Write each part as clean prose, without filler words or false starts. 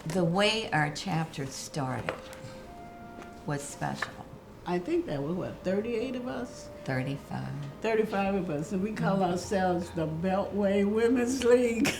The way our chapter started was special. I think there were, 38 of us? 35. 35 of us, and we call ourselves the Beltway Women's League.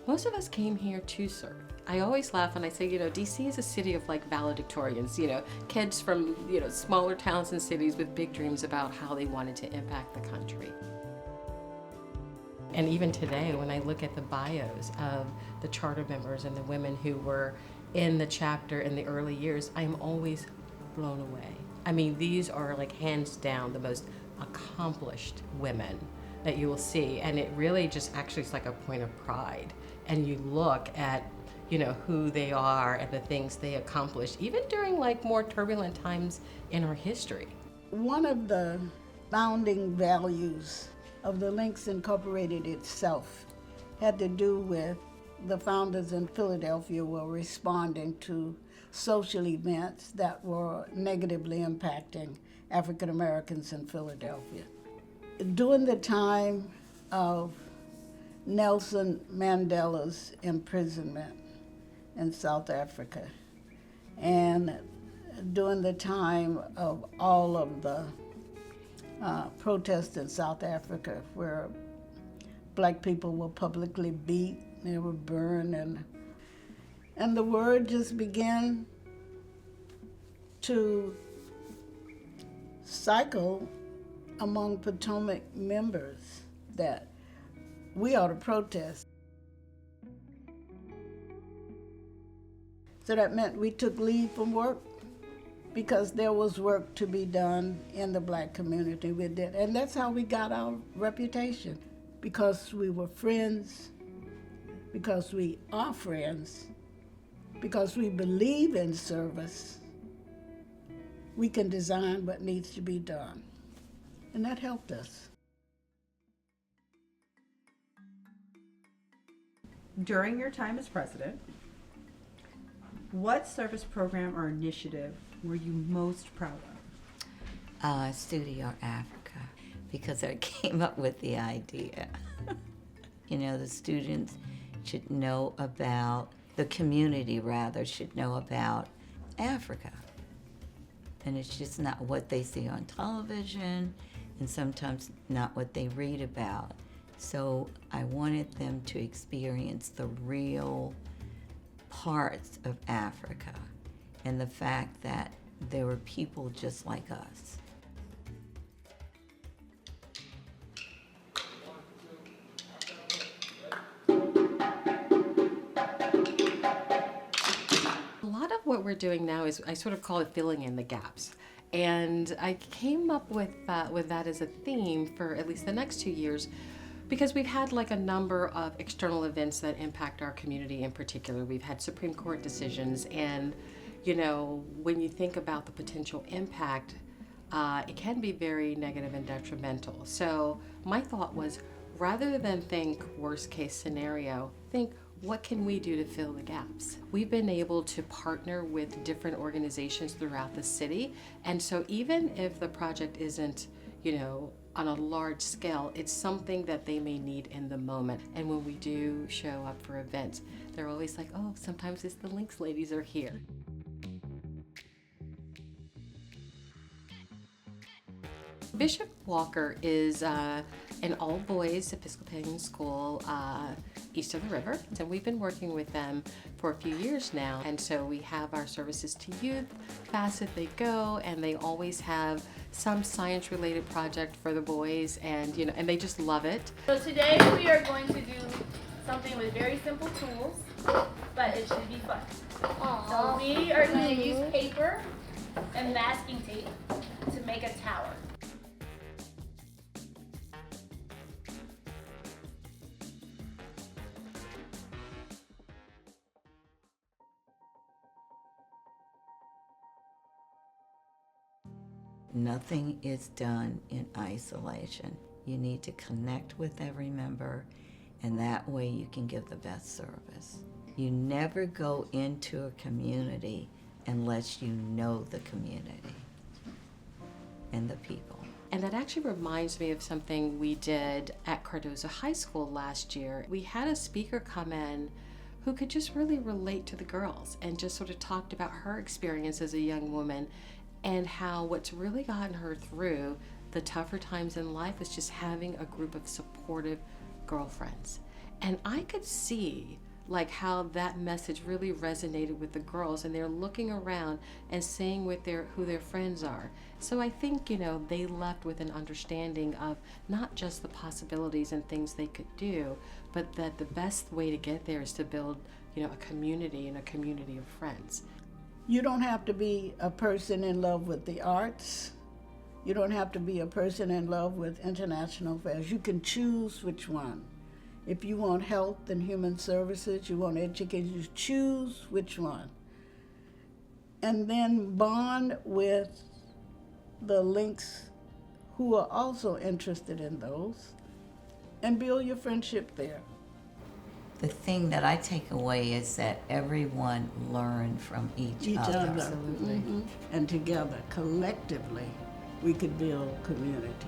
Most of us came here to serve. I always laugh when I say, DC is a city of like valedictorians, kids from, smaller towns and cities with big dreams about how they wanted to impact the country. And even today, when I look at the bios of the charter members and the women who were in the chapter in the early years, I am always blown away. I mean, these are like hands down the most accomplished women that you will see, and it really just actually is like a point of pride. And you look at, who they are and the things they accomplished, even during like more turbulent times in our history. One of the founding values of the Lynx Incorporated itself had to do with the founders in Philadelphia were responding to social events that were negatively impacting African Americans in Philadelphia. During the time of Nelson Mandela's imprisonment in South Africa, and during the time of all of the protests in South Africa where black people were publicly beat, they were burned, and the word just began to cycle among Potomac members that we ought to protest. So that meant we took leave from work because there was work to be done in the black community. We did, and that's how we got our reputation, because we were friends, because we are friends, because we believe in service. We can design what needs to be done, and that helped us. During your time as president, what service program or initiative were you most proud of? Studio Africa, because I came up with the idea. The students should know about, the community rather, should know about Africa. And it's just not what they see on television, and sometimes not what they read about. So I wanted them to experience the real parts of Africa and the fact that there were people just like us. A lot of what we're doing now is, I sort of call it filling in the gaps. And I came up with that as a theme for at least the next 2 years, because we've had like a number of external events that impact our community in particular. We've had Supreme Court decisions, and when you think about the potential impact, it can be very negative and detrimental. So my thought was, rather than think worst case scenario, think what can we do to fill the gaps? We've been able to partner with different organizations throughout the city, and so even if the project isn't, on a large scale, it's something that they may need in the moment. And when we do show up for events, they're always like, oh, sometimes it's the Lynx ladies are here. Bishop Walker is an all-boys Episcopalian school east of the river, and we've been working with them for a few years now. And so we have our services to youth, fast as they go, and they always have some science-related project for the boys, and and they just love it. So today we are going to do something with very simple tools, but it should be fun. So we are going to use paper and masking tape to make a tower. Nothing is done in isolation. You need to connect with every member, and that way you can give the best service. You never go into a community unless you know the community and the people. And that actually reminds me of something we did at Cardozo High School last year. We had a speaker come in who could just really relate to the girls and just sort of talked about her experience as a young woman and how what's really gotten her through the tougher times in life is just having a group of supportive girlfriends. And I could see like how that message really resonated with the girls, and they're looking around and seeing who their friends are. So I think, they left with an understanding of not just the possibilities and things they could do, but that the best way to get there is to build, a community and a community of friends. You don't have to be a person in love with the arts. You don't have to be a person in love with international affairs. You can choose which one. If you want health and human services, you want education, you choose which one. And then bond with the links who are also interested in those and build your friendship there. The thing that I take away is that everyone learned from each other. Absolutely. And together, collectively, we could build community.